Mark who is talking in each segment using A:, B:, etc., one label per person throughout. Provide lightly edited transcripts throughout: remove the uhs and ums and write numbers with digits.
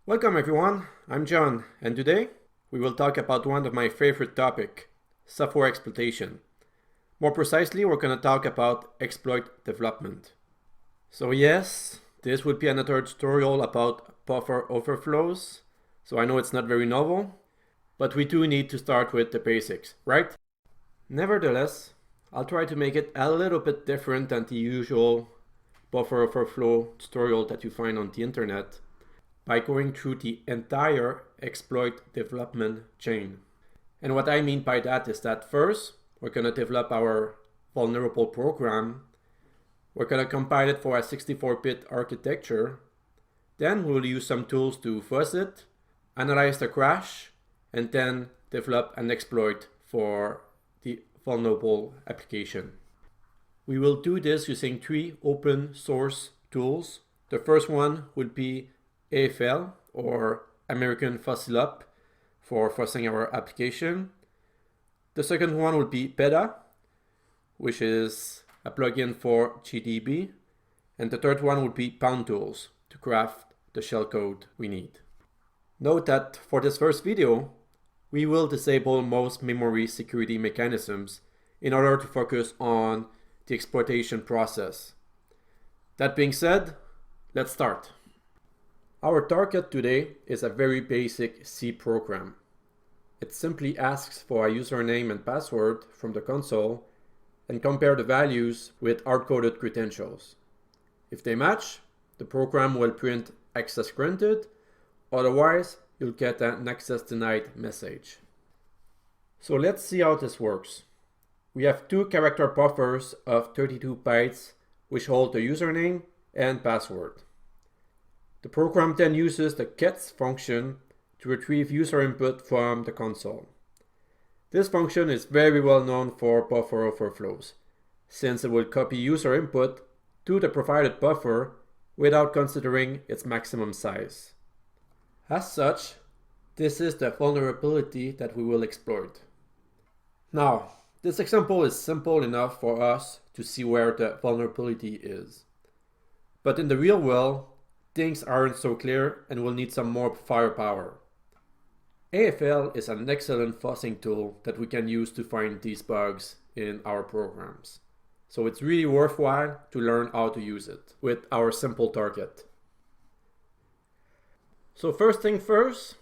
A: Welcome everyone, I'm John, and today we will talk about one of my favorite topics, software exploitation. More precisely, we're going to talk about exploit development. So yes, this would be another tutorial about buffer overflows, so I know it's not very novel, but we do need to start with the basics, right? Nevertheless, I'll try to make it a little bit different than the usual buffer overflow tutorial that you find on the internet, by going through the entire exploit development chain. And what I mean by that is that first, we're going to develop our vulnerable program. We're going to compile it for a 64-bit architecture. Then we'll use some tools to fuzz it, analyze the crash, and then develop an exploit for the vulnerable application. We will do this using 3 open source tools. The first one will be AFL, or American Fuzzy Up, for fuzzing our application. The second one will be Peda, which is a plugin for GDB. And the third one would be Pwntools to craft the shellcode we need. Note that for this first video, we will disable most memory security mechanisms in order to focus on the exploitation process. That being said, let's start. Our target today is a very basic C program. It simply asks for a username and password from the console and compare the values with hard-coded credentials. If they match, the program will print access granted, otherwise you'll get an access denied message. So let's see how this works. We have 2 character buffers of 32 bytes which hold the username and password. The program then uses the gets function to retrieve user input from the console. This function is very well known for buffer overflows, since it will copy user input to the provided buffer without considering its maximum size. As such, this is the vulnerability that we will exploit. Now, this example is simple enough for us to see where the vulnerability is. But in the real world, things aren't so clear and we'll need some more firepower. AFL is an excellent fuzzing tool that we can use to find these bugs in our programs. So it's really worthwhile to learn how to use it with our simple target. So first thing first,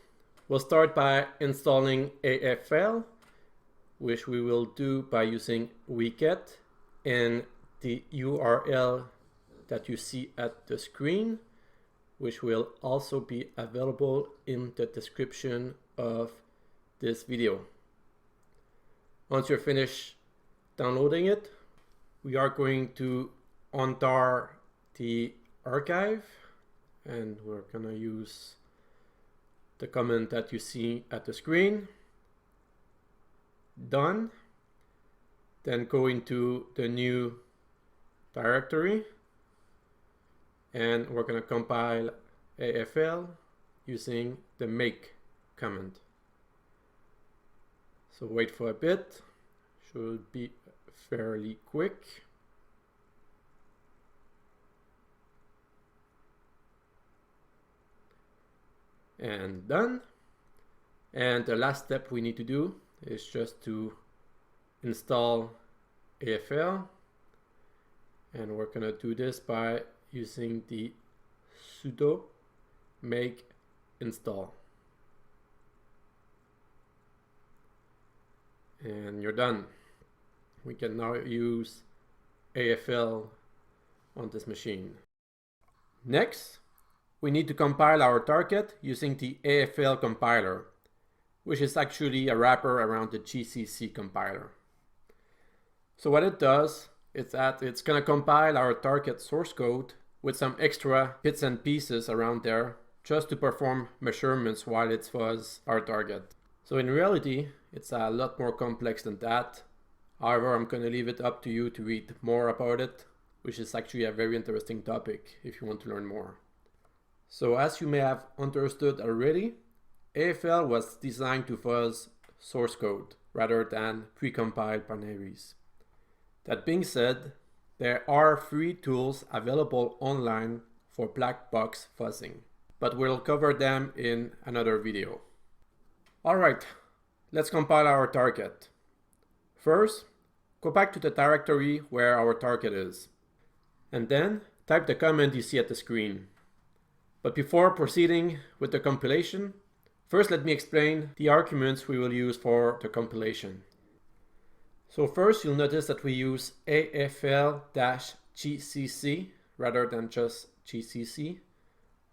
A: we'll start by installing AFL, which we will do by using wget and the URL that you see at the screen, which will also be available in the description of this video. Once you're finished downloading it, we are going to untar the archive, and we're gonna use the command that you see at the screen. Done. Then go into the new directory, and we're going to compile AFL using the make command. So wait for a bit, should be fairly quick. And done. And the last step we need to do is just to install AFL, and we're going to do this by using the sudo make install. And you're done. We can now use AFL on this machine. Next, we need to compile our target using the AFL compiler, which is actually a wrapper around the GCC compiler. So what it does is that it's going to compile our target source code with some extra bits and pieces around there just to perform measurements while it fuzz our target. So in reality, it's a lot more complex than that. However, I'm going to leave it up to you to read more about it, which is actually a very interesting topic if you want to learn more. So as you may have understood already, AFL was designed to fuzz source code rather than precompiled binaries. That being said, there are free tools available online for black box fuzzing. but we'll cover them in another video. Alright, let's compile our target. First, go back to the directory where our target is, and then type the command you see at the screen. But before proceeding with the compilation, first let me explain the arguments we will use for the compilation. So first you'll notice that we use AFL-GCC rather than just GCC.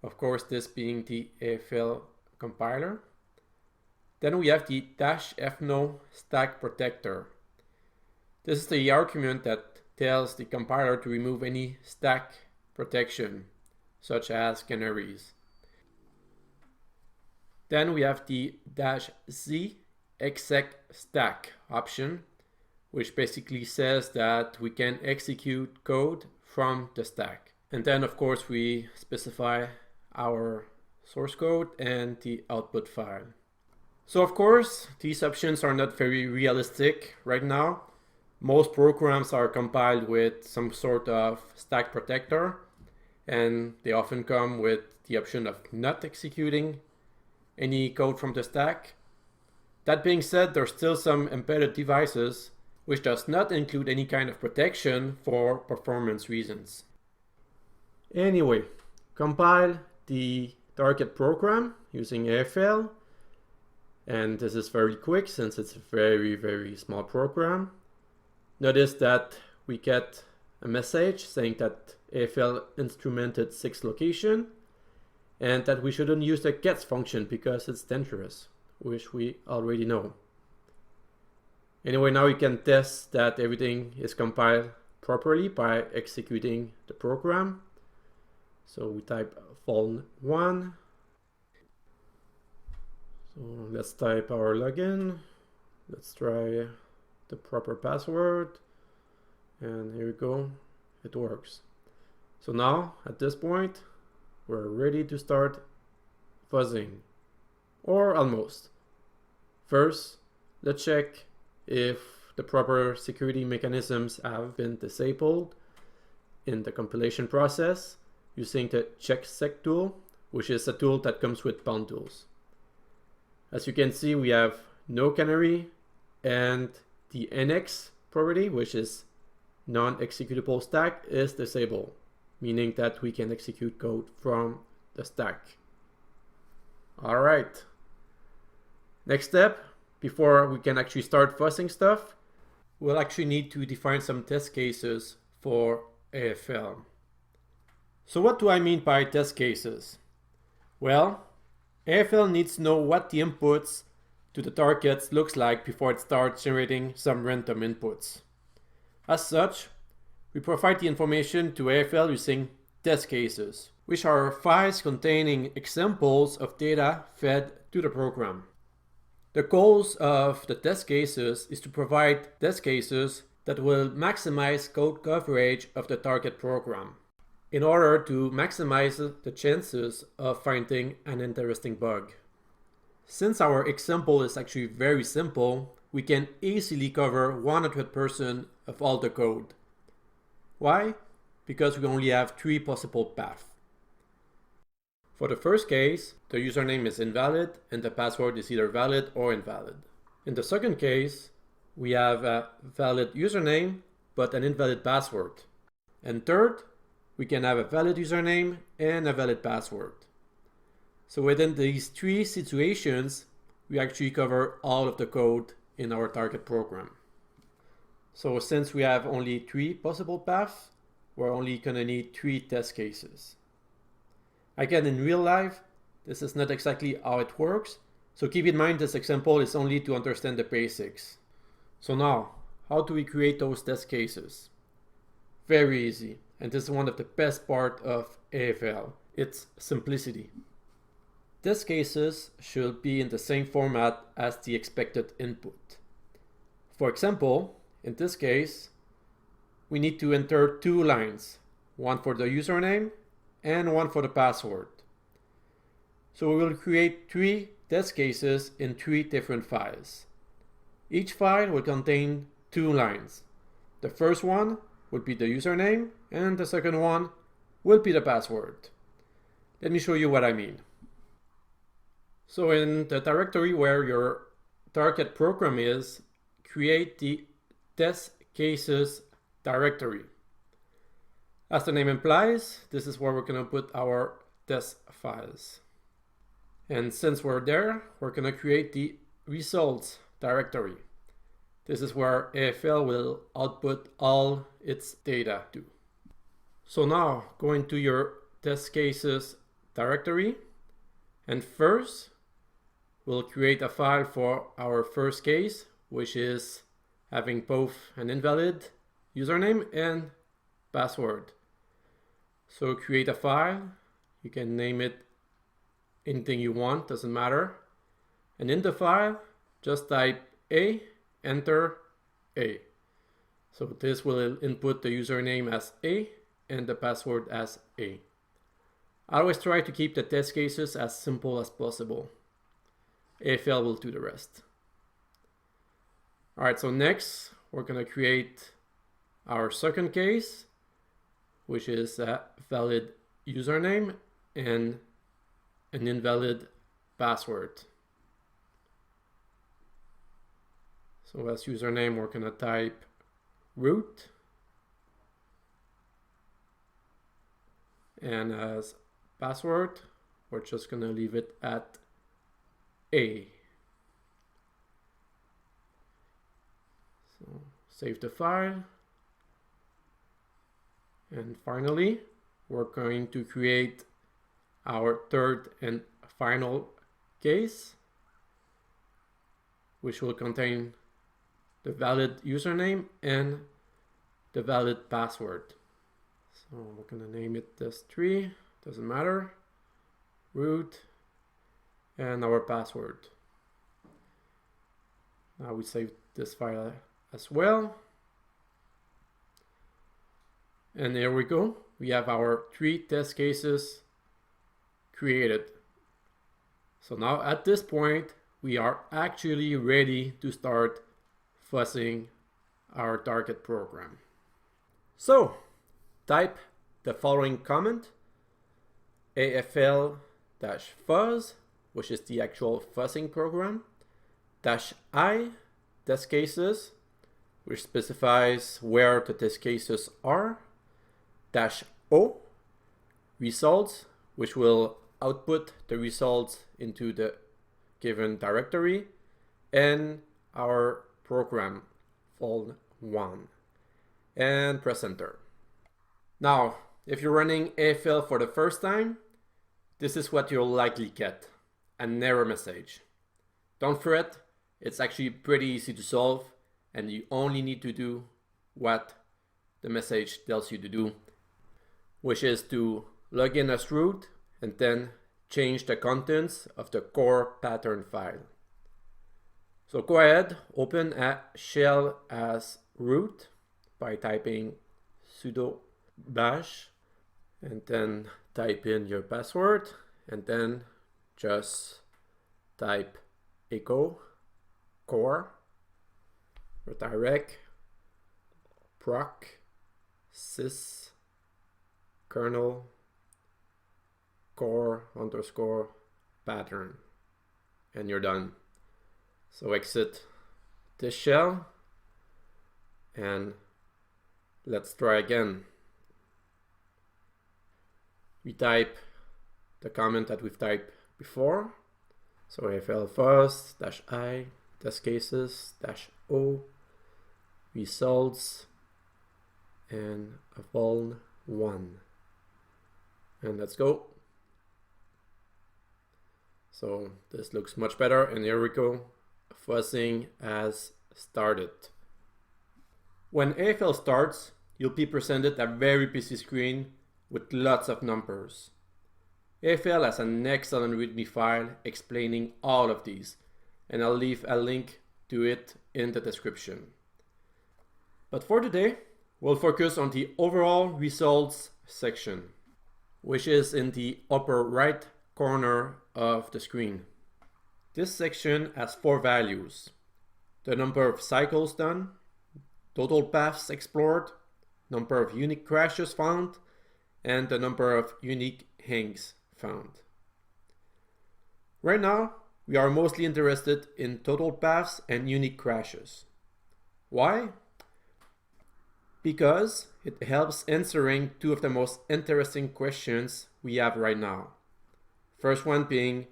A: Of course, this being the AFL compiler. Then we have the -fno stack protector. This is the argument that tells the compiler to remove any stack protection, such as canaries. Then we have the -z exec stack option, which basically says that we can execute code from the stack. And then of course we specify our source code and the output file. So of course these options are not very realistic right now. Most programs are compiled with some sort of stack protector, and they often come with the option of not executing any code from the stack. That being said, there's still some embedded devices which does not include any kind of protection for performance reasons. Anyway, compile the target program using AFL, and this is very quick since it's a very small program. Notice that we get a message saying that AFL instrumented 6 location and that we shouldn't use the gets function because it's dangerous, which we already know. Anyway, now we can test that everything is compiled properly by executing the program. So we type vol1. So let's type our login. Let's try the proper password. And here we go. It works. So now at this point, we're ready to start fuzzing, or almost. First, let's check if the proper security mechanisms have been disabled in the compilation process using the checksec tool, which is a tool that comes with Pwntools. As you can see, we have no canary, and the NX property, which is non-executable stack, is disabled, meaning that we can execute code from the stack. All right. Next step, before we can actually start fuzzing stuff, we'll actually need to define some test cases for AFL. So what do I mean by test cases? Well, AFL needs to know what the inputs to the targets looks like before it starts generating some random inputs. As such, we provide the information to AFL using test cases, which are files containing examples of data fed to the program. The goals of the test cases is to provide test cases that will maximize code coverage of the target program in order to maximize the chances of finding an interesting bug. Since our example is actually very simple, we can easily cover 100% of all the code. Why? Because we only have 3 possible paths. For the first case, the username is invalid and the password is either valid or invalid. In the second case, we have a valid username but an invalid password. And third, we can have a valid username and a valid password. So within these 3 situations, we actually cover all of the code in our target program. So since we have only 3 possible paths, we're only going to need 3 test cases. Again, in real life, this is not exactly how it works, so keep in mind this example is only to understand the basics. So now, how do we create those test cases? Very easy, and this is one of the best part of AFL. It's simplicity. Test cases should be in the same format as the expected input. For example, in this case, we need to enter 2 lines, one for the username and one for the password. So we will create 3 test cases in 3 different files. Each file will contain 2 lines. The first one will be the username and the second one will be the password. Let me show you what I mean. So in the directory where your target program is, create the test cases directory. As the name implies, this is where we're going to put our test files. And since we're there, we're going to create the results directory. This is where AFL will output all its data to. So now go into your test cases directory, and first we'll create a file for our first case, which is having both an invalid username and password. So create a file, you can name it anything you want, doesn't matter. And in the file, just type A, enter A. So this will input the username as A and the password as A. I always try to keep the test cases as simple as possible. AFL will do the rest. Alright, so next we're going to create our second case, which is a valid username and an invalid password. So as username, we're going to type root, and as password, we're just going to leave it at A. So save the file. And finally, we're going to create our third and final case, which will contain the valid username and the valid password. So we're going to name it this tree, doesn't matter, root, and our password. Now we save this file as well. And there we go. We have our 3 test cases created. So now at this point, we are actually ready to start fuzzing our target program. So type the following comment: AFL-fuzz, which is the actual fuzzing program, -I test cases, which specifies where the test cases are, -O results, which will output the results into the given directory, and our program fol1, and press enter. Now, if you're running AFL for the first time, this is what you'll likely get: an error message. Don't fret, it's actually pretty easy to solve, and you only need to do what the message tells you to do, which is to log in as root and then change the contents of the core pattern file. So go ahead, open a shell as root by typing sudo bash, and then type in your password, and then just type echo core redirect proc sys kernel core _ pattern, and you're done. So exit this shell and let's try again. We type the comment that we've typed before. So AFL fuzz -I test cases -O results and a fol1, and let's go. So this looks much better, and here we go. Fuzzing has started. When AFL starts, you'll be presented a very busy screen with lots of numbers. AFL has an excellent README file explaining all of these, and I'll leave a link to it in the description. But for today, we'll focus on the overall results section, which is in the upper right corner of the screen. This section has 4 values: the number of cycles done, total paths explored, number of unique crashes found, and the number of unique hangs found. Right now, we are mostly interested in total paths and unique crashes. Why? Because it helps answering two of the most interesting questions we have right now. First one being,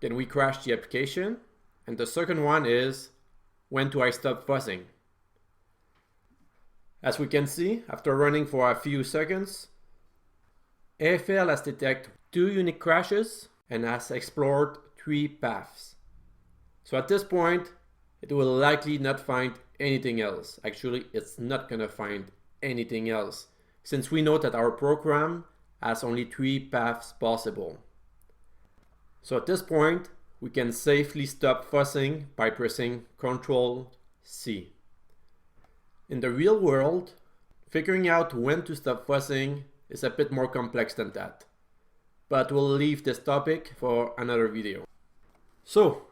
A: can we crash the application? And the second one is, when do I stop fuzzing? As we can see, after running for a few seconds, AFL has detected 2 unique crashes and has explored 3 paths. So at this point, it will likely not find anything else. Actually, it's not gonna find anything else, since we know that our program has only 3 paths possible. So at this point, we can safely stop fuzzing by pressing Ctrl+C. In the real world, figuring out when to stop fuzzing is a bit more complex than that. But we'll leave this topic for another video. So,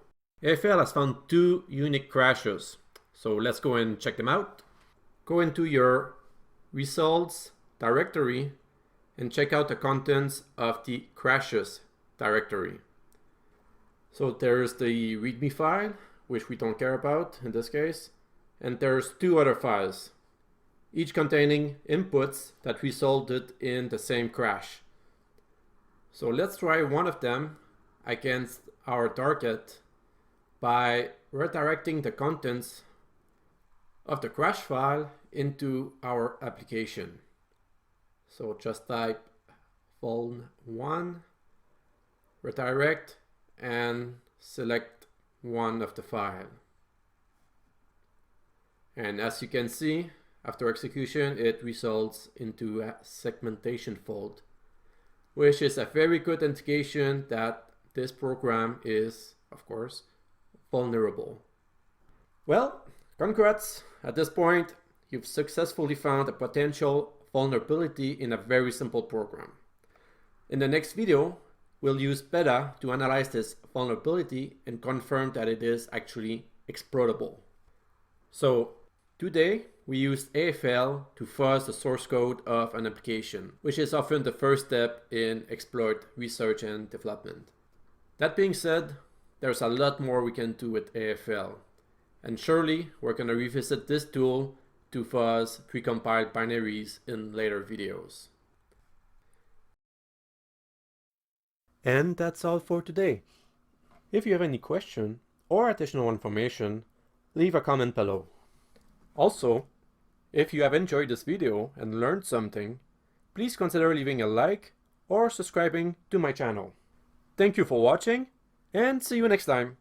A: AFL has found 2 unique crashes. So let's go and check them out. Go into your results directory and check out the contents of the crashes directory. So there's the README file, which we don't care about in this case, and there's 2 other files, each containing inputs that resulted in the same crash. So let's try one of them against our target by redirecting the contents of the crash file into our application. So just type vuln1, redirect, and select one of the file. And as you can see, after execution, it results into a segmentation fault, which is a very good indication that this program is, of course, vulnerable. Well, congrats! At this point, you've successfully found a potential vulnerability in a very simple program. In the next video, we'll use Peda to analyze this vulnerability and confirm that it is actually exploitable. So today, we used AFL to fuzz the source code of an application, which is often the first step in exploit research and development. That being said, there's a lot more we can do with AFL. And surely, we're going to revisit this tool to fuzz precompiled binaries in later videos. And that's all for today. If you have any question or additional information, leave a comment below. Also, if you have enjoyed this video and learned something, please consider leaving a like or subscribing to my channel. Thank you for watching, and see you next time.